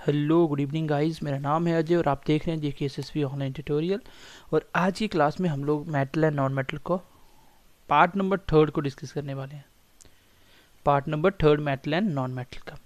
Hello good evening guys, मेरा नाम है अजय और आप देख रहे हैं JKSSV ऑनलाइन ट्यूटोरियल। और आज की क्लास में हम लोग मेटल एंड नॉन मेटल को पार्ट नंबर 3 को डिस्कस करने वाले हैं। Part number 3 metal and non metal का।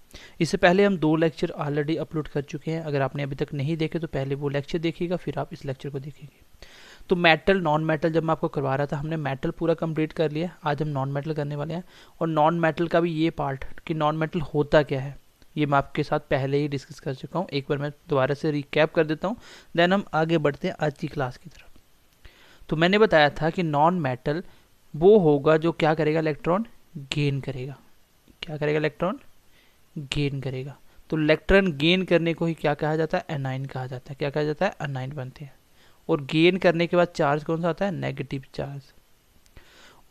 इससे पहले हम 2 लेक्चर ऑलरेडी अपलोड कर चुके हैं। अगर आपने अभी तक नहीं देखे तो पहले वो लेक्चर देखिएगा, फिर आप इस लेक्चर को देखेंगे। तो मेटल नॉन मेटल जब मैं आपको करवा रहा था, हमने मेटल पूरा कंप्लीट कर लिया। आज हम नॉन मेटल करने वाले हैं और नॉन मेटल का भी ये पार्ट कि नॉन मेटल होता क्या है ये मैं आपके साथ पहले ही डिस्कस कर चुका हूँ। एक बार मैं दोबारा से रिकैप कर देता हूँ, देन हम आगे बढ़ते हैं आज की क्लास की तरफ। तो मैंने बताया था कि नॉन मेटल वो होगा जो क्या करेगा, इलेक्ट्रॉन गेन करेगा। क्या करेगा? इलेक्ट्रॉन गेन करेगा। तो इलेक्ट्रॉन गेन करने को ही क्या कहा जाता है? एनाइन कहा जाता है। क्या कहा जाता है? एनाइन बनते हैं। और गेन करने के बाद चार्ज कौन सा आता है? Negative charge.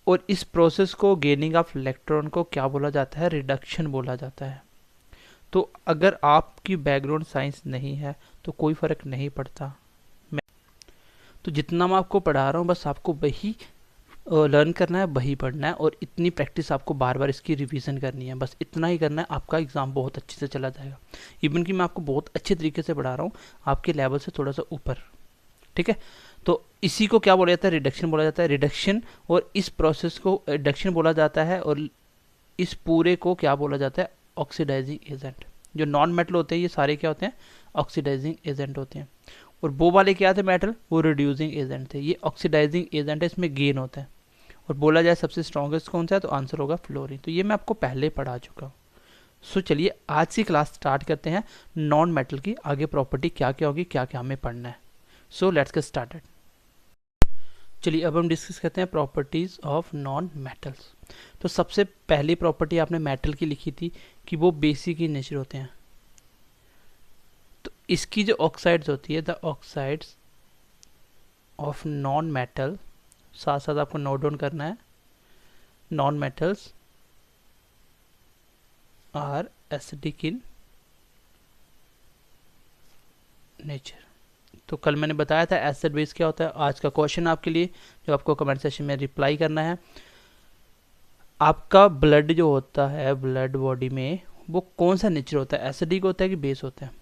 और इस प्रोसेस को, गेनिंग ऑफ इलेक्ट्रॉन को क्या बोला जाता है? रिडक्शन बोला जाता है। तो अगर आपकी बैकग्राउंड साइंस नहीं है तो कोई फर्क नहीं पड़ता। मैं तो जितना मैं आपको पढ़ा रहा हूँ बस आपको वही लर्न करना है, वही पढ़ना है और इतनी प्रैक्टिस आपको बार बार इसकी रिवीजन करनी है। बस इतना ही करना है, आपका एग्जाम बहुत अच्छे से चला जाएगा। इवन कि मैं आपको बहुत अच्छे तरीके से पढ़ा रहा हूँ, आपके लेवल से थोड़ा सा ऊपर। ठीक है, तो इसी को क्या बोला जाता है? रिडक्शन बोला जाता है। रिडक्शन, और इस प्रोसेस को रिडक्शन बोला जाता है। और इस पूरे को क्या बोला जाता है? Oxidising agent. जो नॉन मेटल होते हैं ये सारे क्या होते हैं? ऑक्सीडाइजिंग एजेंट होते हैं। और वो वाले क्या थे मेटल? वो रिड्यूसिंग एजेंट थे। ये ऑक्सीडाइजिंग एजेंट है, इसमें गेन होता है। और बोला जाए सबसे स्ट्रॉन्गेस्ट कौन सा है, तो आंसर होगा फ्लोरीन। तो ये मैं आपको पहले पढ़ा चुका हूँ। सो चलिए आज की क्लास स्टार्ट करते हैं। नॉन मेटल की आगे प्रॉपर्टी क्या क्या होगी, क्या क्या हमें पढ़ना है। So let's get started. चलिए अब हम डिस्कस करते हैं प्रॉपर्टीज ऑफ नॉन मेटल्स। तो सबसे पहली प्रॉपर्टी आपने मेटल की लिखी थी कि वो बेसिक इन नेचर होते हैं। तो इसकी जो ऑक्साइड्स होती है, the oxides of non metal, साथ साथ आपको नोट डाउन करना है, non metals are acidic in nature. तो कल मैंने बताया था एसिड बेस क्या होता है। आज का क्वेश्चन आपके लिए जो आपको कमेंट सेक्शन में रिप्लाई करना है, आपका ब्लड जो होता है, ब्लड बॉडी में वो कौन सा नेचर होता है? एसिडिक होता है कि बेस होता है?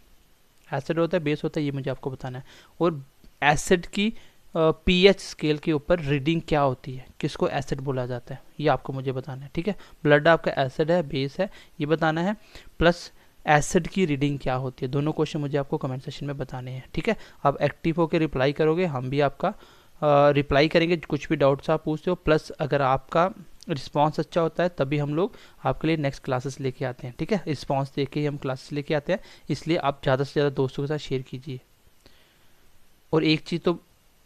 एसिड होता है, बेस होता है, ये मुझे आपको बताना है। और एसिड की पीएच स्केल के ऊपर रीडिंग क्या होती है, किसको एसिड बोला जाता है, ये आपको मुझे बताना है। ठीक है, ब्लड आपका एसिड है, बेस है, ये बताना है। प्लस एसिड की रीडिंग क्या होती है, दोनों क्वेश्चन मुझे आपको कमेंट सेक्शन में बताने हैं। ठीक है, आप एक्टिव होकर रिप्लाई करोगे, हम भी आपका रिप्लाई करेंगे, कुछ भी डाउट्स आप पूछते हो। प्लस अगर आपका रिस्पांस अच्छा होता है तभी हम लोग आपके लिए नेक्स्ट क्लासेस लेके आते हैं। ठीक है, रिस्पांस देख के ही हम क्लासेस लेके आते हैं, इसलिए आप ज़्यादा से ज़्यादा दोस्तों के साथ शेयर कीजिए। और एक चीज़ तो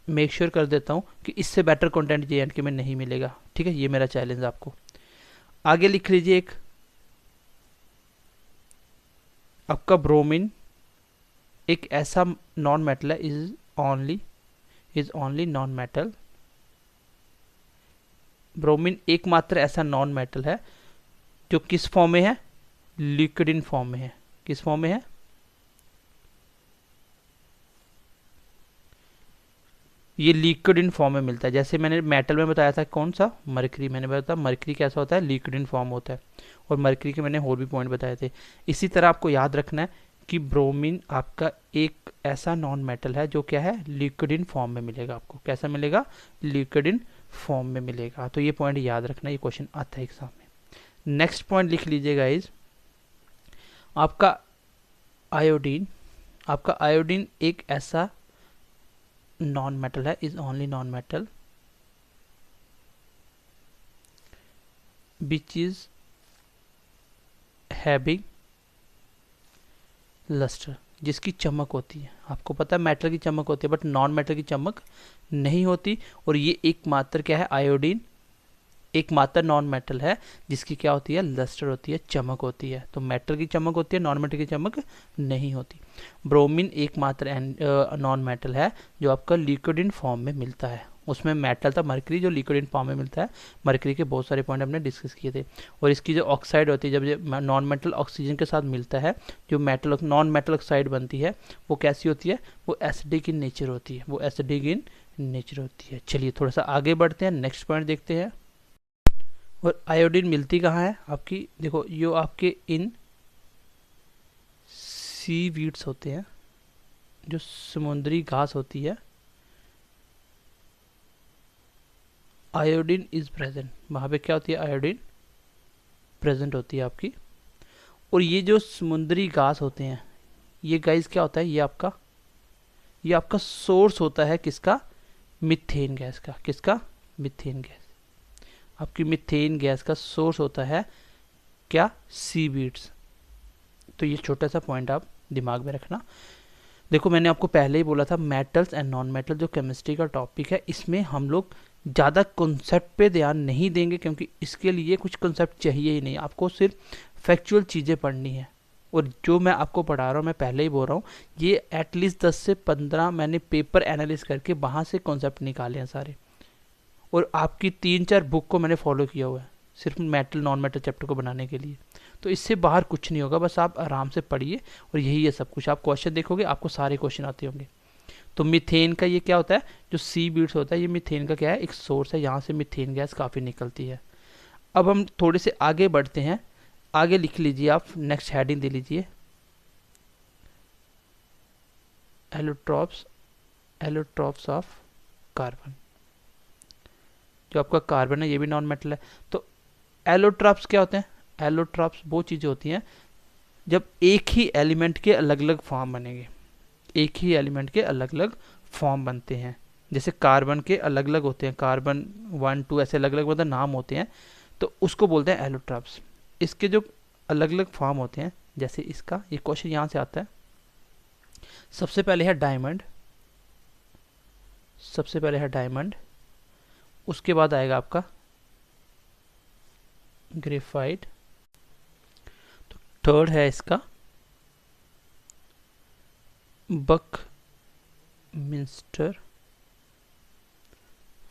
मेक श्योर कर देता हूँ कि इससे बेटर कंटेंट JNK में नहीं मिलेगा। ठीक है, ये मेरा चैलेंज आपको। आगे लिख लीजिए, एक आपका ब्रोमीन एक ऐसा नॉन मेटल है, is only non metal. Bromine एकमात्र ऐसा नॉन मेटल है जो किस फॉर्म में है? लिक्विड इन फॉर्म में है। किस फॉर्म में है? ये लिक्विड इन फॉर्म में मिलता है। जैसे मैंने मेटल में बताया था, कौन सा? मरकरी। मैंने बताया मरकरी कैसा होता है? लिक्विड इन फॉर्म होता है। और मरकरी के मैंने और भी पॉइंट बताए थे। इसी तरह आपको याद रखना है कि ब्रोमीन आपका एक ऐसा नॉन मेटल है जो क्या है? लिक्विड इन फॉर्म में मिलेगा। आपको कैसा मिलेगा? लिक्विड इन फॉर्म में मिलेगा। तो ये पॉइंट याद रखना, ये क्वेश्चन आता है एग्जाम में। नेक्स्ट पॉइंट लिख लीजिएगा इज आपका आयोडीन। आपका आयोडीन एक ऐसा नॉन मेटल है, is only non metal which is having lustre, जिसकी चमक होती है। आपको पता है मेटल की चमक होती है बट नॉन मेटल की चमक नहीं होती। और ये एकमात्र क्या है? आयोडीन एकमात्र नॉन मेटल है जिसकी क्या होती है? लस्टर होती है, चमक होती है। तो मेटल की चमक होती है, नॉन मेटल की चमक नहीं होती। ब्रोमीन एकमात्र नॉन मेटल है जो आपका लिक्विड इन फॉर्म में मिलता है। उसमें मेटल था मरकरी जो लिक्विड इन फॉर्म में मिलता है। मरकरी के बहुत सारे पॉइंट हमने डिस्कस किए थे। और इसकी जो ऑक्साइड होती है, जब ये नॉन मेटल ऑक्सीजन के साथ मिलता है, जो मेटल नॉन मेटल ऑक्साइड बनती है, वो कैसी होती है? वो एसिडिक इन नेचर होती है। वो एसिडिक इन नेचर होती है। चलिए थोड़ा सा आगे बढ़ते हैं, नेक्स्ट पॉइंट देखते हैं। और आयोडीन मिलती कहाँ है आपकी? देखो, यो आपके इन सी वीड्स होते हैं, जो समुद्री घास होती है, आयोडीन इज प्रेजेंट, वहाँ पे क्या होती है, आयोडीन प्रेजेंट होती है आपकी। और ये जो समुद्री घास होते हैं, ये गाइस क्या होता है, ये आपका सोर्स होता है किसका, मीथेन गैस का। किसका, मीथेन गैस। आपकी मीथेन गैस का सोर्स होता है क्या, सी वीड्स। तो ये छोटा सा पॉइंट आप दिमाग में रखना। देखो मैंने आपको पहले ही बोला था, मेटल्स एंड नॉन मेटल जो केमिस्ट्री का टॉपिक है, इसमें हम लोग ज़्यादा कॉन्सेप्ट पे ध्यान नहीं देंगे, क्योंकि इसके लिए कुछ कॉन्सेप्ट चाहिए ही नहीं, आपको सिर्फ फैक्चुअल चीज़ें पढ़नी है। और जो मैं आपको पढ़ा रहा हूँ, मैं पहले ही बोल रहा हूँ, ये एटलीस्ट 10 से 15 मैंने पेपर एनालिस करके वहाँ से कॉन्सेप्ट निकाले हैं सारे। और आपकी 3-4 बुक को मैंने फॉलो किया हुआ है सिर्फ मेटल नॉन मेटल चैप्टर को बनाने के लिए। तो इससे बाहर कुछ नहीं होगा, बस आप आराम से पढ़िए और यही है सब कुछ। आप क्वेश्चन देखोगे, आपको सारे क्वेश्चन आते होंगे। तो मीथेन का ये क्या होता है, जो सी बीड्स होता है, ये मीथेन का क्या है, एक सोर्स है, यहाँ से मीथेन गैस काफ़ी निकलती है। अब हम थोड़े से आगे बढ़ते हैं, आगे लिख लीजिए आप, नेक्स्ट हेडिंग दे लीजिए, एलोट्रॉप्स ऑफ कार्बन। जो आपका कार्बन है ये भी नॉन मेटल है। तो एलोट्रॉप्स क्या होते हैं, एलोट्रॉप्स वो चीज़ें होती हैं जब एक ही एलिमेंट के अलग अलग फॉर्म बनेंगे, एक ही एलिमेंट के अलग अलग फॉर्म बनते हैं। जैसे कार्बन के अलग अलग होते हैं, कार्बन 1 2 ऐसे अलग अलग मतलब नाम होते हैं, तो उसको बोलते हैं एलोट्रॉप्स। इसके जो अलग अलग फॉर्म होते हैं, जैसे इसका, ये क्वेश्चन यहाँ से आता है। सबसे पहले है डायमंड, सबसे पहले है डायमंड, उसके बाद आएगा आपका ग्रेफाइट, तो थर्ड है इसका बकमिंस्टर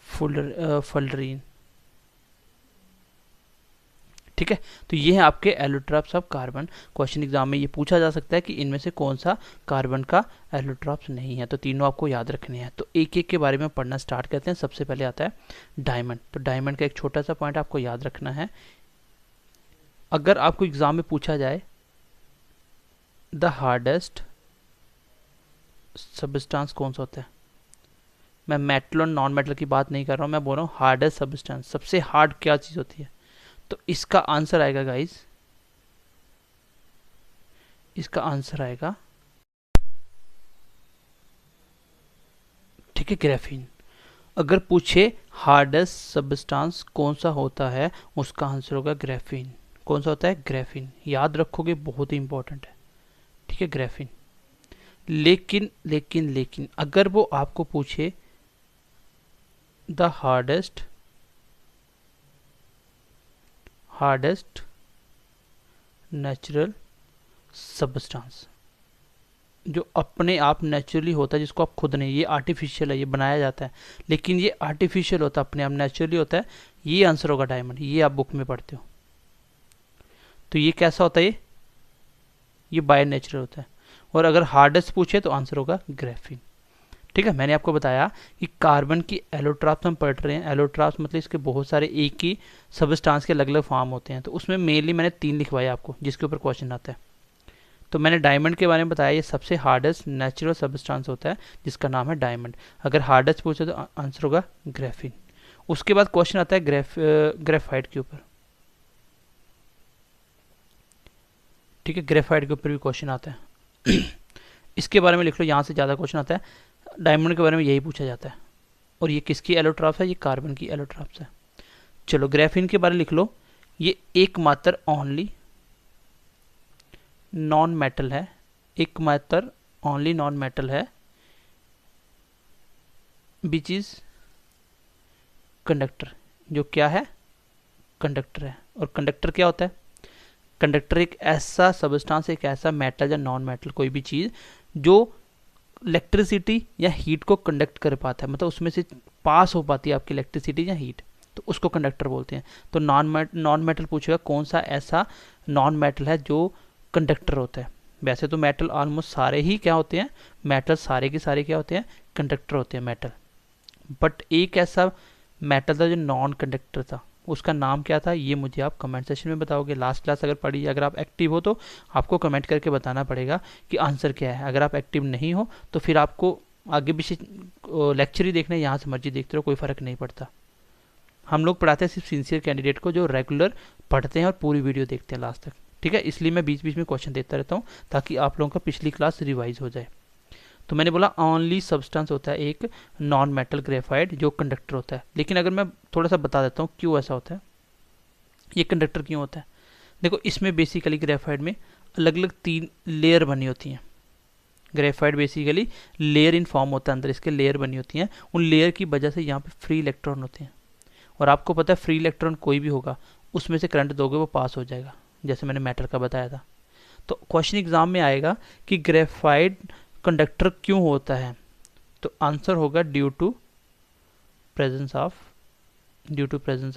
फुलरीन। ठीक है, तो ये है आपके allotropes of carbon. Question exam में ये पूछा जा सकता है कि इनमें से कौन सा कार्बन का एलोट्रॉप्स नहीं है, तो तीनों आपको याद रखने हैं। तो एक एक के बारे में पढ़ना स्टार्ट करते हैं। सबसे पहले आता है डायमंड। तो डायमंड का एक छोटा सा पॉइंट आपको याद रखना है, अगर आपको एग्जाम में पूछा जाए द हार्डेस्ट सब्सटेंस कौन सा होता है, मैं मेटल और नॉन मेटल की बात नहीं कर रहा हूँ, मैं बोल रहा हूँ हार्डेस्ट सब्सटेंस, सबसे हार्ड क्या चीज़ होती है, तो इसका आंसर आएगा गाइस, इसका आंसर आएगा, ठीक है, ग्रेफीन। अगर पूछे हार्डेस्ट सब्सटेंस कौन सा होता है, उसका आंसर होगा ग्रेफीन। कौन सा होता है, ग्रेफीन। याद रखोगे, बहुत ही इंपॉर्टेंट है, ठीक है, ग्रेफीन। लेकिन लेकिन लेकिन अगर वो आपको पूछे द हार्डेस्ट नेचुरल सब्सटेंस, जो अपने आप नेचुरली होता है, जिसको आप खुद नहीं, ये आर्टिफिशियल है, ये बनाया जाता है, लेकिन ये आर्टिफिशियल होता है, अपने आप नेचुरली होता है, ये आंसर होगा डायमंड। ये आप बुक में पढ़ते हो। तो ये कैसा होता है, ये बाय नेचुरल होता है। और अगर हार्डेस्ट पूछे तो आंसर होगा ग्रेफीन। ठीक है, मैंने आपको बताया कि कार्बन की एलोट्रॉप्स हम पढ़ रहे हैं। एलोट्रॉप्स मतलब इसके बहुत सारे एक ही सब्सटेंस के अलग अलग फॉर्म होते हैं, तो उसमें मेनली मैंने 3 लिखवाया आपको, जिसके ऊपर क्वेश्चन आता है। तो मैंने डायमंड के बारे में बताया, ये सबसे हार्डेस्ट नेचुरल सब्सटेंस होता है, जिसका नाम है डायमंड। अगर हार्डेस्ट पूछे तो आंसर होगा ग्रेफीन। उसके बाद क्वेश्चन आता है ग्रेफाइट के ऊपर। ठीक है, ग्रेफाइट के ऊपर भी क्वेश्चन आता है। इसके बारे में लिख लो, यहाँ से ज़्यादा क्वेश्चन आता है। डायमंड के बारे में यही पूछा जाता है। और ये किसकी एलोट्रॉप्स है, ये कार्बन की एलोट्रॉप्स है। चलो ग्रेफीन के बारे में लिख लो, ये एकमात्र ओनली नॉन मेटल है, एकमात्र ओनली नॉन मेटल है विच इज कंडक्टर, जो क्या है, कंडक्टर है। और कंडक्टर क्या होता है, कंडक्टर एक ऐसा सब्सटेंस, एक ऐसा मेटल या नॉन मेटल, कोई भी चीज़ जो इलेक्ट्रिसिटी या हीट को कंडक्ट कर पाता है, मतलब उसमें से पास हो पाती है आपकी इलेक्ट्रिसिटी या हीट, तो उसको कंडक्टर बोलते हैं। तो नॉन मेटल पूछेगा कौन सा ऐसा नॉन मेटल है जो कंडक्टर होता है। वैसे तो मेटल ऑलमोस्ट सारे ही क्या होते हैं, मेटल सारे के सारे क्या होते हैं, कंडक्टर होते हैं मेटल। बट एक ऐसा मेटल था जो नॉन कंडक्टर था, उसका नाम क्या था, ये मुझे आप कमेंट सेशन में बताओगे। लास्ट क्लास अगर पढ़ी, अगर आप एक्टिव हो तो आपको कमेंट करके बताना पड़ेगा कि आंसर क्या है। अगर आप एक्टिव नहीं हो तो फिर आपको आगे पीछे लेक्चर ही देखना है, यहाँ से मर्जी देखते रहो, कोई फ़र्क नहीं पड़ता। हम लोग पढ़ाते हैं सिर्फ सिंसियर कैंडिडेट को जो रेगुलर पढ़ते हैं और पूरी वीडियो देखते हैं लास्ट तक, ठीक है। इसलिए मैं बीच बीच में क्वेश्चन देता रहता हूँ ताकि आप लोगों का पिछली क्लास रिवाइज हो जाए। तो मैंने बोला ओनली सब्सटेंस होता है एक नॉन मेटल ग्रेफाइट जो कंडक्टर होता है। लेकिन अगर मैं थोड़ा सा बता देता हूँ क्यों ऐसा होता है, ये कंडक्टर क्यों होता है। देखो, इसमें बेसिकली ग्रेफाइट में अलग अलग 3 लेयर बनी होती हैं। Graphite basically layer in form होता है, अंदर इसके लेयर बनी होती हैं। उन लेयर की वजह से यहाँ पे फ्री इलेक्ट्रॉन होते हैं, और आपको पता है फ्री इलेक्ट्रॉन कोई भी होगा उसमें से करंट दोगे वो पास हो जाएगा, जैसे मैंने मेटल का बताया था। तो क्वेश्चन एग्जाम में आएगा कि ग्रेफाइट कंडक्टर क्यों होता है, तो आंसर होगा due to presence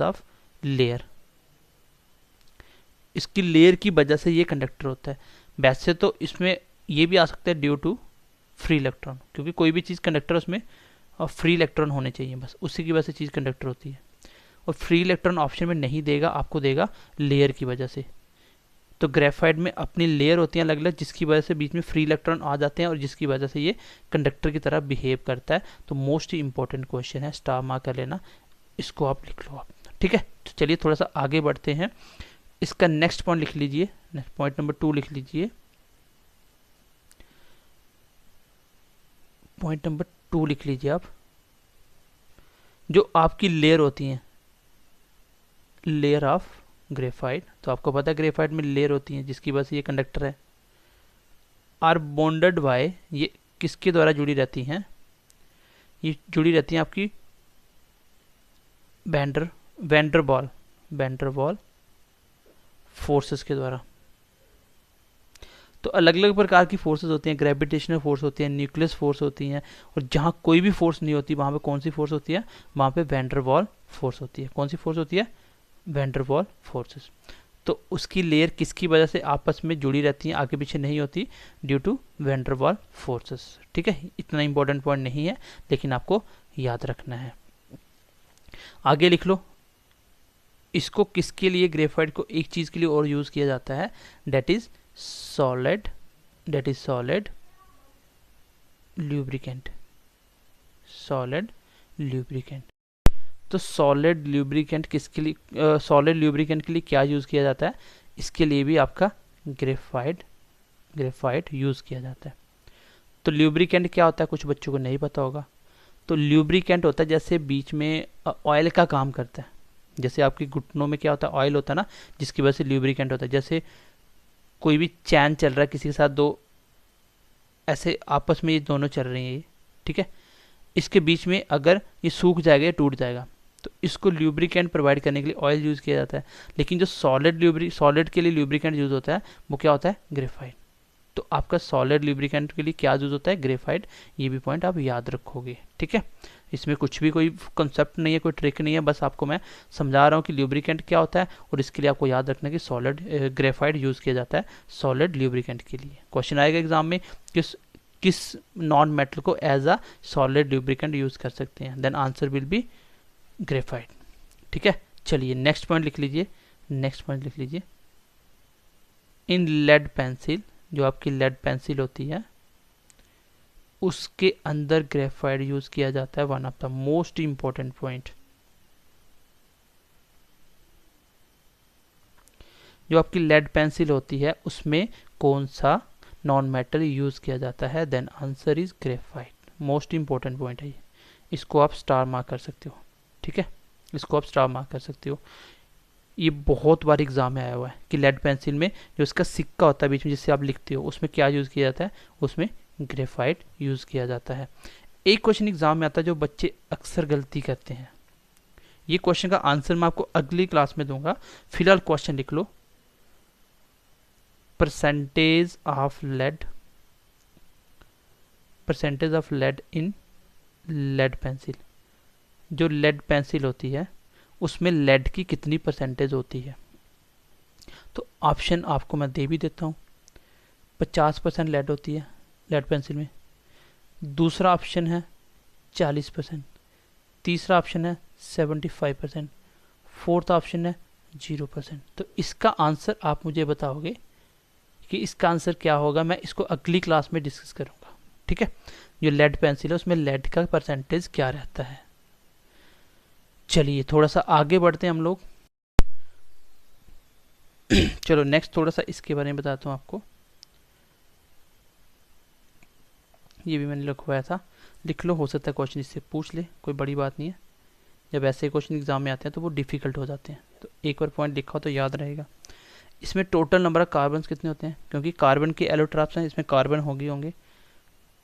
of layer. इसकी लेयर की वजह से ये कंडक्टर होता है। वैसे तो इसमें ये भी आ सकता है ड्यू टू फ्री इलेक्ट्रॉन, क्योंकि कोई भी चीज़ कंडक्टर उसमें फ्री इलेक्ट्रॉन होने चाहिए, बस उसी की वजह से चीज़ कंडक्टर होती है। और फ्री इलेक्ट्रॉन ऑप्शन में नहीं देगा, आपको देगा लेयर की वजह से। तो ग्रेफाइट में अपनी लेयर होती हैं अलग अलग, जिसकी वजह से बीच में फ्री इलेक्ट्रॉन आ जाते हैं और जिसकी वजह से ये कंडक्टर की तरह बिहेव करता है। तो मोस्ट इंपॉर्टेंट क्वेश्चन है, स्टार मार्क कर लेना, इसको आप लिख लो आप, ठीक है। तो चलिए थोड़ा सा आगे बढ़ते हैं। इसका नेक्स्ट पॉइंट लिख लीजिए, नेक्स्ट पॉइंट नंबर 2 लिख लीजिए। पॉइंट नंबर 2 लिख लीजिए आप। जो आपकी लेयर होती हैं, लेयर ऑफ ग्रेफाइट, तो आपको पता है ग्रेफाइट में लेयर होती हैं जिसकी वजह से ये कंडक्टर है। आर बॉन्डेड बाय, ये किसके द्वारा जुड़ी रहती हैं, ये जुड़ी रहती हैं आपकी वैंडरवाल फोर्सेस के द्वारा। तो अलग अलग प्रकार की फोर्सेस होती हैं, ग्रेविटेशनल फोर्स होती है, न्यूक्लियस फोर्स होती हैं, और जहाँ कोई भी फोर्स नहीं होती वहाँ पे कौन सी फोर्स होती है, वहाँ पे वैंडरवाल फोर्स होती है। कौन सी फोर्स होती है, वैंडरवाल फोर्सेस। तो उसकी लेयर किसकी वजह से आपस में जुड़ी रहती हैं, आगे पीछे नहीं होती, ड्यू टू वैंडरवाल फोर्सेस, ठीक है। इतना इंपॉर्टेंट पॉइंट नहीं है लेकिन आपको याद रखना है। आगे लिख लो, इसको किसके लिए, ग्रेफाइट को एक चीज़ के लिए और यूज़ किया जाता है, डेट इज सॉलिड ल्यूब्रिकेंट। तो सॉलिड ल्यूब्रिकेंट किसके लिए, सॉलिड ल्यूब्रिकेंट के लिए क्या यूज़ किया जाता है, इसके लिए भी आपका ग्रेफाइट यूज़ किया जाता है। तो ल्यूब्रिकेंट क्या होता है, कुछ बच्चों को नहीं पता होगा। तो ल्यूब्रिकेंट होता है जैसे बीच में ऑयल का काम करता है, जैसे आपके घुटनों में क्या होता है, ऑयल होता है ना, जिसकी वजह से ल्यूब्रिकेंट होता है। जैसे कोई भी चैन चल रहा है किसी के साथ, दो ऐसे आपस में ये दोनों चल रही हैं, ये ठीक है। इसके बीच में अगर ये सूख जाएगा या टूट जाएगा, तो इसको ल्यूब्रिकेंट प्रोवाइड करने के लिए ऑयल यूज़ किया जाता है। लेकिन जो सॉलिड के लिए ल्यूब्रिकेंट यूज़ होता है वो क्या होता है, ग्रेफाइट। तो आपका सॉलिड ल्यूब्रिकेंट के लिए क्या यूज़ होता है, ग्रेफाइट। ये भी पॉइंट आप याद रखोगे, ठीक है। इसमें कुछ भी कोई कंसेप्ट नहीं है, कोई ट्रिक नहीं है, बस आपको मैं समझा रहा हूँ कि ल्यूब्रिकेंट क्या होता है, और इसके लिए आपको याद रखना है कि सॉलिड ग्रेफाइट यूज़ किया जाता है सॉलिड ल्यूब्रिकेंट के लिए। क्वेश्चन आएगा एग्जाम में, किस नॉन मेटल को as a solid lubricant use कर सकते हैं, then answer will be graphite, ठीक है। चलिए नेक्स्ट पॉइंट लिख लीजिए, इन लेड पेंसिल, जो आपकी लेड पेंसिल होती है उसके अंदर ग्रेफाइट यूज किया जाता है। One of the most important point, जो आपकी लेड पेंसिल होती है उसमें कौन सा नॉन मेटल यूज किया जाता है, then answer is graphite. Most important point है ये, इसको आप स्टार मार्क कर सकते हो, ठीक है, इसको आप स्टार मार्क कर सकते हो। ये बहुत बार एग्जाम में आया हुआ है कि लेड पेंसिल में जो इसका सिक्का होता है बीच में जिससे आप लिखते हो, उसमें क्या यूज़ किया जाता है, उसमें ग्रेफाइट यूज़ किया जाता है। एक क्वेश्चन एग्जाम में आता है जो बच्चे अक्सर गलती करते हैं, ये क्वेश्चन का आंसर मैं आपको अगली क्लास में दूंगा, फिलहाल क्वेश्चन लिख लो। Percentage of lead in lead pencil, जो लेड पेंसिल होती है उसमें लेड की कितनी परसेंटेज होती है। तो ऑप्शन आपको मैं दे भी देता हूँ, 50% लेड होती है लेड पेंसिल में, दूसरा ऑप्शन है 40%, तीसरा ऑप्शन है 75%, फोर्थ ऑप्शन है 0%। तो इसका आंसर आप मुझे बताओगे कि इसका आंसर क्या होगा, मैं इसको अगली क्लास में डिस्कस करूंगा। ठीक है, जो लेड पेंसिल है उसमें लेड का परसेंटेज क्या रहता है। चलिए थोड़ा सा आगे बढ़ते हैं हम लोग। चलो नेक्स्ट थोड़ा सा इसके बारे में बताता हूँ आपको। ये भी मैंने लिखवाया था, लिख लो, हो सकता है क्वेश्चन इससे पूछ ले, कोई बड़ी बात नहीं है। जब ऐसे क्वेश्चन एग्जाम में आते हैं तो वो डिफिकल्ट हो जाते हैं, तो एक बार पॉइंट लिखा हो तो याद रहेगा। इसमें टोटल नंबर ऑफ कार्बन कितने होते हैं, क्योंकि कार्बन के एलोट्रॉप्स हैं, इसमें कार्बन होंगे।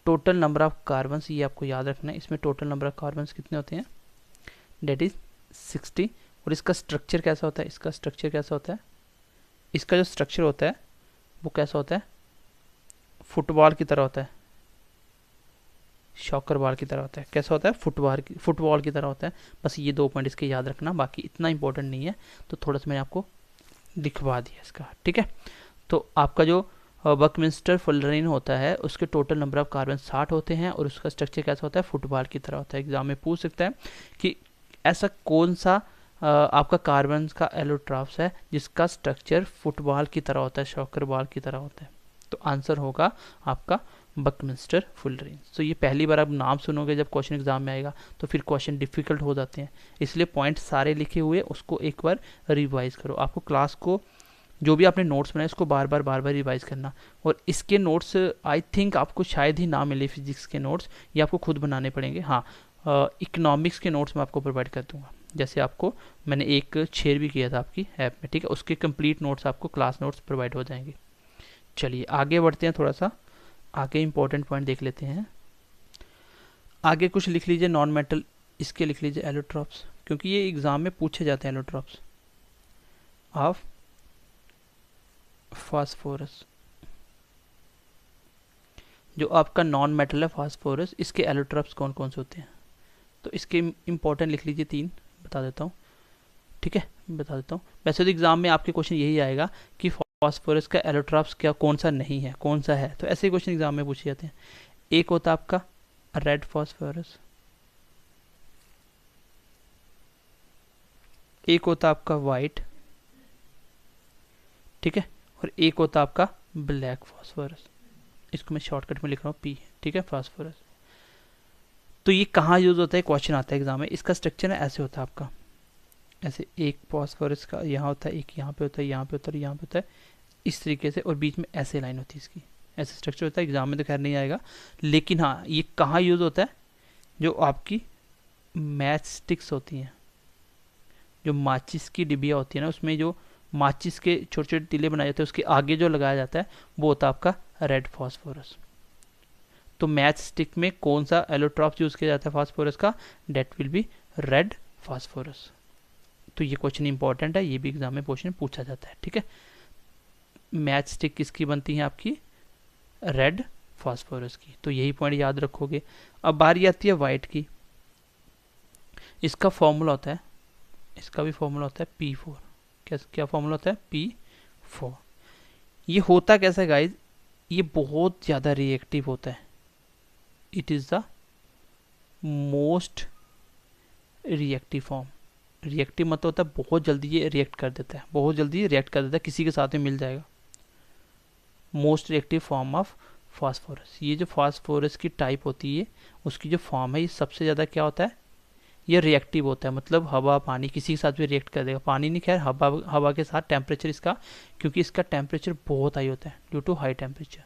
टोटल नंबर ऑफ कार्बन ये आपको याद रखना है। इसमें टोटल नंबर ऑफ कार्बन कितने होते हैं, डेट इज 60। और इसका स्ट्रक्चर कैसा होता है, इसका स्ट्रक्चर कैसा होता है, इसका जो स्ट्रक्चर होता है वो कैसा होता है, फुटबॉल की तरह होता है, शॉकर बॉल की तरह होता है। कैसा होता है, फुटबॉल की तरह होता है। बस ये 2 पॉइंट इसके याद रखना, बाकी इतना इंपॉर्टेंट नहीं है, तो थोड़ा सा मैंने आपको लिखवा दिया इसका। ठीक है, तो आपका जो बकमिंस्टर फुलरेन होता है उसके टोटल नंबर ऑफ कार्बन 60 होते हैं, और उसका स्ट्रक्चर कैसा होता है, फुटबॉल की तरह होता है। एग्जाम में पूछ सकता है कि ऐसा कौन सा आपका कार्बन का एलोट्रॉप्स है जिसका स्ट्रक्चर फुटबॉल की तरह होता है, शॉकर बॉल की तरह होता है। तो आंसर होगा आपका बकमिंस्टर फुलरेन। तो ये पहली बार आप नाम सुनोगे जब क्वेश्चन एग्जाम में आएगा, तो फिर क्वेश्चन डिफिकल्ट हो जाते हैं। इसलिए पॉइंट सारे लिखे हुए उसको एक बार रिवाइज करो। आपको क्लास को जो भी आपने नोट्स बनाए उसको बार बार रिवाइज करना। और इसके नोट्स आई थिंक आपको शायद ही ना मिले, फिजिक्स के नोट्स, ये आपको खुद बनाने पड़ेंगे। हाँ, इकोनॉमिक्स के नोट्स मैं आपको प्रोवाइड कर दूंगा, जैसे आपको मैंने एक शेयर भी किया था आपकी ऐप में। ठीक है, उसके कंप्लीट नोट्स आपको क्लास नोट्स प्रोवाइड हो जाएंगे। चलिए आगे बढ़ते हैं, थोड़ा सा आगे इंपॉर्टेंट पॉइंट देख लेते हैं। आगे कुछ लिख लीजिए नॉन मेटल, इसके लिख लीजिए एलोट्रॉप्स, क्योंकि ये एग्जाम में पूछे जाते हैं एलोट्रॉप्स ऑफ फास्फोरस। जो आपका नॉन मेटल है फास्फोरस, इसके एलोट्रॉप्स कौन कौन से होते हैं, तो इसके इंपॉर्टेंट लिख लीजिए 3, बता देता हूँ। ठीक है, बता देता हूँ। वैसे तो एग्जाम में आपके क्वेश्चन यही आएगा कि फास्फोरस का एलोट्रॉप्स क्या कौन सा नहीं है, कौन सा है, तो ऐसे क्वेश्चन एग्जाम में पूछे जाते हैं। एक होता है आपका रेड फास्फोरस, एक होता आपका वाइट, ठीक है, और एक होता आपका ब्लैक फास्फोरस। इसको मैं शॉर्टकट में लिख रहा हूँ पी। ठीक है, फास्फोरस। तो ये कहाँ यूज होता है, क्वेश्चन आता है एग्जाम में। इसका स्ट्रक्चर है ऐसे होता है आपका, ऐसे एक फास्फोरस का यहाँ होता है, एक यहाँ पे होता है, यहाँ पे होता है, यहाँ पे होता है, इस तरीके से, और बीच में ऐसे लाइन होती है इसकी, ऐसे स्ट्रक्चर होता है। एग्जाम में तो खैर नहीं आएगा, लेकिन हाँ ये कहाँ यूज होता है, जो आपकी मैच स्टिक्स होती हैं, जो माचिस की डिबिया होती है ना, उसमें जो माचिस के छोटे छोटे तीले बनाए जाते हैं, उसके आगे जो लगाया जाता है वो होता है आपका रेड फास्फोरस। तो मैच स्टिक में कौन सा एलोट्रॉप्स यूज किया जाता है फास्फोरस का, that will be red phosphorus. तो ये क्वेश्चन इंपॉर्टेंट है, ये भी एग्जाम में क्वेश्चन पूछा जाता है। ठीक है, मैच स्टिक किसकी बनती है, आपकी रेड फास्फोरस की। तो यही पॉइंट याद रखोगे। अब बारी आती है वाइट की। इसका फॉर्मूला होता है, इसका भी फॉर्मूला होता है P4। क्या फॉर्मूला होता है, P4। ये होता कैसा है गाइज, ये बहुत ज़्यादा रिएक्टिव होता है। It is the most reactive form. Reactive मतलब होता है बहुत जल्दी ये रिएक्ट कर देता है, बहुत जल्दी रिएक्ट कर देता है, किसी के साथ में मिल जाएगा। Most reactive form of phosphorus. ये जो फास्फोरस की टाइप होती है उसकी जो फॉर्म है, ये सबसे ज़्यादा क्या होता है, ये रिएक्टिव होता है। मतलब हवा पानी किसी के साथ भी रिएक्ट कर देगा। पानी नहीं, खैर हवा के साथ टेम्परेचर इसका, क्योंकि इसका टेम्परेचर बहुत हाई होता है ड्यू टू हाई टेम्परेचर।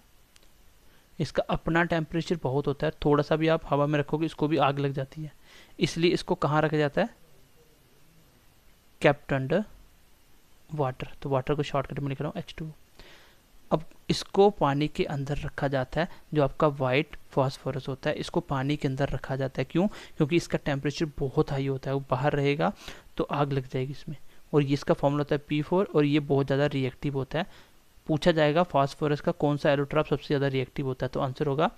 इसका अपना टेम्परेचर बहुत होता है, थोड़ा सा भी आप हवा में रखोगे इसको भी आग लग जाती है। इसलिए इसको कहाँ रखा जाता है, केप्ट अंडर वाटर। तो वाटर को शॉर्टकट में लिख रहा हूँ H2। अब इसको पानी के अंदर रखा जाता है, जो आपका वाइट फास्फोरस होता है इसको पानी के अंदर रखा जाता है। क्यों, क्योंकि इसका टेम्परेचर बहुत हाई होता है, वो बाहर रहेगा तो आग लग जाएगी इसमें। और ये इसका फॉर्मूला होता है P4, और ये बहुत ज़्यादा रिएक्टिव होता है। पूछा जाएगा फास्फोरस का कौन सा एलोट्रॉप सबसे ज़्यादा रिएक्टिव होता है, तो आंसर होगा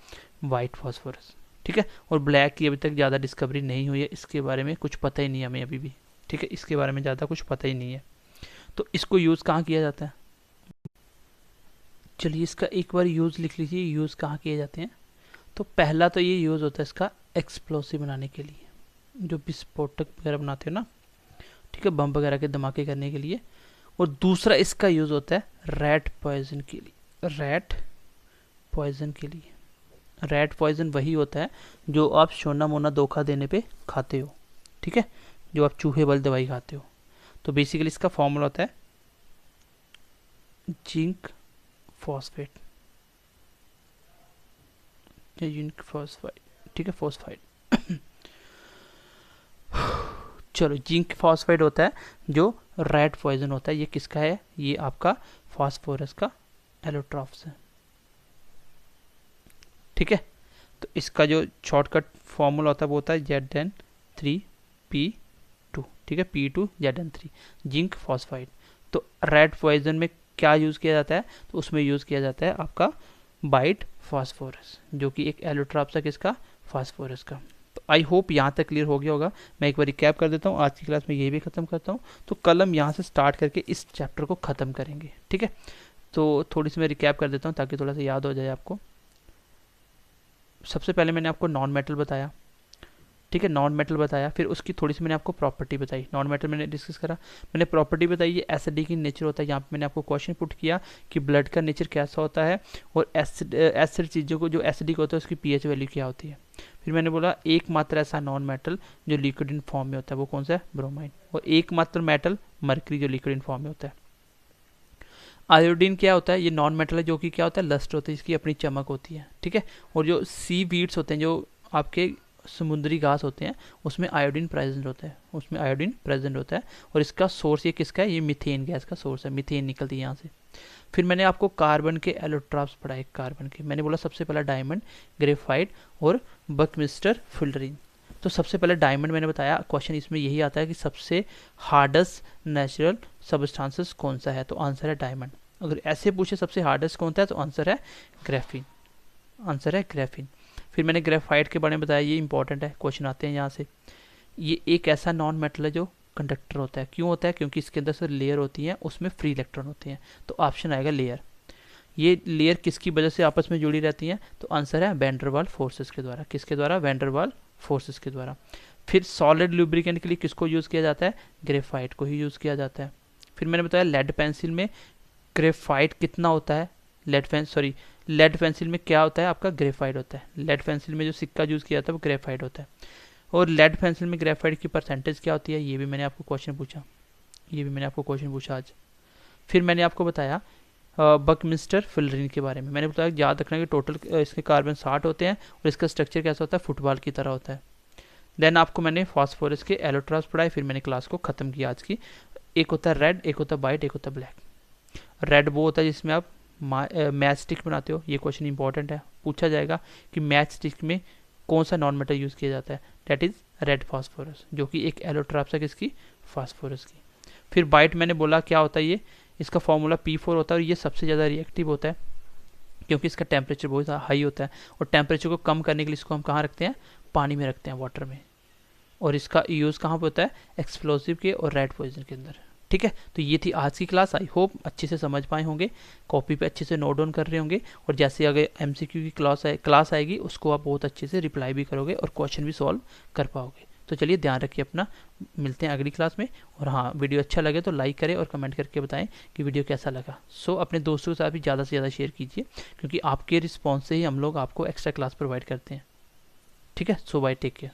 वाइट फास्फोरस। ठीक है, और ब्लैक की अभी तक ज़्यादा डिस्कवरी नहीं हुई है, इसके बारे में कुछ पता ही नहीं है हमें अभी भी। ठीक है, इसके बारे में ज़्यादा कुछ पता ही नहीं है। तो इसको यूज़ कहाँ किया जाता है, चलिए इसका एक बार यूज़ लिख लीजिए, यूज़ कहाँ किए जाते हैं। तो पहला तो ये यूज़ होता है इसका एक्सप्लोसिव बनाने के लिए, जो विस्फोटक वगैरह बनाते हो ना, ठीक है, बम वगैरह के धमाके करने के लिए। और दूसरा इसका यूज़ होता है रैट पॉइजन के लिए। रैट पॉइजन के लिए, रैट पॉइजन वही होता है जो आप सोना मोना धोखा देने पे खाते हो, ठीक है, जो आप चूहे वाली दवाई खाते हो। तो बेसिकली इसका फॉर्मूला होता है जिंक फॉस्फेट, जिंक फॉस्फाइड, ठीक है, फॉस्फाइड। चलो, जिंक फॉस्फाइड होता है जो रैट पॉइजन होता है। ये किसका है? ये आपका फास्फोरस का एलोट्रॉप्स है, ठीक है। तो इसका जो शॉर्टकट फॉर्मूला होता है वो होता है Zn3P2, ठीक है, P2Zn3, जिंक फॉस्फाइड। तो रैट पॉइजन में क्या यूज़ किया जाता है? तो उसमें यूज़ किया जाता है आपका बाइट फास्फोरस, जो कि एक एलोट्रॉप्स है किसका? फास्फोरस का। तो आई होप यहाँ तक क्लियर हो गया होगा। मैं एक बार रिकैप कर देता हूँ, आज की क्लास में ये भी ख़त्म करता हूँ। तो कल हम यहाँ से स्टार्ट करके इस चैप्टर को ख़त्म करेंगे, ठीक है। तो थोड़ी सी मैं रिकैप कर देता हूँ ताकि थोड़ा सा याद हो जाए आपको। सबसे पहले मैंने आपको नॉन मेटल बताया, ठीक है, नॉन मेटल बताया। फिर उसकी थोड़ी सी मैंने आपको प्रॉपर्टी बताई। नॉन मेटल मैंने डिस्कस करा, मैंने प्रॉपर्टी बताई, ये एसिडिक इन नेचर होता है। यहाँ पे मैंने आपको क्वेश्चन पुट किया कि ब्लड का नेचर कैसा होता है और एसिड चीज़ों को जो एसिडिक होता है उसकी पीएच वैल्यू क्या होती है। फिर मैंने बोला एकमात्र ऐसा नॉन मेटल जो लिक्विड इन फॉर्म में होता है वो कौन सा है? ब्रोमाइन। और एकमात्र मेटल मरकरी जो लिक्विड इन फॉर्म में होता है। आयोडीन क्या होता है? ये नॉन मेटल है जो कि क्या होता है? लस्ट होता है, इसकी अपनी चमक होती है, ठीक है। और जो सी वीड्स होते हैं, जो आपके समुद्री घास होते हैं, उसमें आयोडीन प्रेजेंट होता है, उसमें आयोडीन प्रेजेंट होता है। और इसका सोर्स ये किसका है? ये मीथेन गैस का सोर्स है, मीथेन निकलती है यहाँ से। फिर मैंने आपको कार्बन के एलोट्रॉप्स पढ़ाए। कार्बन के मैंने बोला सबसे पहला डायमंड, ग्रेफाइट और बकमिस्टर फुलरिन। तो सबसे पहले डायमंड मैंने बताया, क्वेश्चन इसमें यही आता है कि सबसे हार्डेस्ट नेचुरल सब्सटेंसेस कौन सा है? तो आंसर है डायमंड। अगर ऐसे पूछे सबसे हार्डेस्ट कौन सा है तो आंसर है ग्रेफिन, आंसर है ग्रेफिन। फिर मैंने ग्रेफाइट के बारे में बताया, ये इंपॉर्टेंट है, क्वेश्चन आते हैं यहाँ से। ये एक ऐसा नॉन मेटल है जो कंडक्टर होता है। क्यों होता है? क्योंकि इसके अंदर से लेयर होती है, उसमें फ्री इलेक्ट्रॉन होते हैं। तो ऑप्शन आएगा लेयर। ये लेयर किसकी वजह से आपस में जुड़ी रहती हैं? तो आंसर है वैन डर वाल फोर्सेस के द्वारा। किसके द्वारा? वैन डर वाल फोर्सेस के द्वारा। फिर सॉलिड लुब्रिकेंट के लिए किसको यूज़ किया जाता है? ग्रेफाइट को ही यूज़ किया जाता है। फिर मैंने बताया लेड पेंसिल में ग्रेफाइट कितना होता है? लेड पेंसिल में क्या होता है? आपका ग्रेफाइट होता है। लेड पेंसिल में जो सिक्का यूज़ किया जाता है वो ग्रेफाइट होता है। और लेड पेंसिल में ग्रेफाइट की परसेंटेज क्या होती है? ये भी मैंने आपको क्वेश्चन पूछा, ये भी मैंने आपको क्वेश्चन पूछा आज। फिर मैंने आपको बताया बकमिस्टर फुलरिन के बारे में। मैंने बताया याद रखना कि टोटल इसके कार्बन 60 होते हैं और इसका स्ट्रक्चर कैसा होता है? फुटबॉल की तरह होता है। देन आपको मैंने फास्फोरस के एलोट्रॉप्स पढ़ाए। फिर मैंने क्लास को ख़त्म किया आज की। एक होता है रेड, एक होता है वाइट, एक होता है ब्लैक। रेड वो होता है जिसमें आप मैच स्टिक बनाते हो। ये क्वेश्चन इंपॉर्टेंट है, पूछा जाएगा कि मैच स्टिक में कौन सा नॉन मेटल यूज़ किया जाता है? दैट इज़ रेड फास्फोरस, जो कि एक एलोट्रॉप्स है किसकी? फास्फोरस की। फिर वाइट मैंने बोला क्या होता है? ये इसका फॉर्मूला P4 होता है और ये सबसे ज़्यादा रिएक्टिव होता है क्योंकि इसका टेम्परेचर बहुत हाई होता है। और टेम्परेचर को कम करने के लिए इसको हम कहाँ रखते हैं? पानी में रखते हैं, वाटर में। और इसका यूज़ कहाँ पे होता है? एक्सप्लोसिव के और रेड पॉइजन के अंदर, ठीक है। तो ये थी आज की क्लास। आई होप अच्छे से समझ पाए होंगे, कॉपी पे अच्छे से नोट डाउन कर रहे होंगे। और जैसे अगर MCQ की क्लास आएगी उसको आप बहुत अच्छे से रिप्लाई भी करोगे और क्वेश्चन भी सॉल्व कर पाओगे। तो चलिए ध्यान रखिए अपना, मिलते हैं अगली क्लास में। और हाँ, वीडियो अच्छा लगे तो लाइक करें और कमेंट करके बताएं कि वीडियो कैसा लगा। सो अपने दोस्तों के साथ भी ज़्यादा से ज़्यादा शेयर कीजिए क्योंकि आपके रिस्पॉन्स से ही हम लोग आपको एक्स्ट्रा क्लास प्रोवाइड करते हैं, ठीक है। सो बाय, टेक केयर।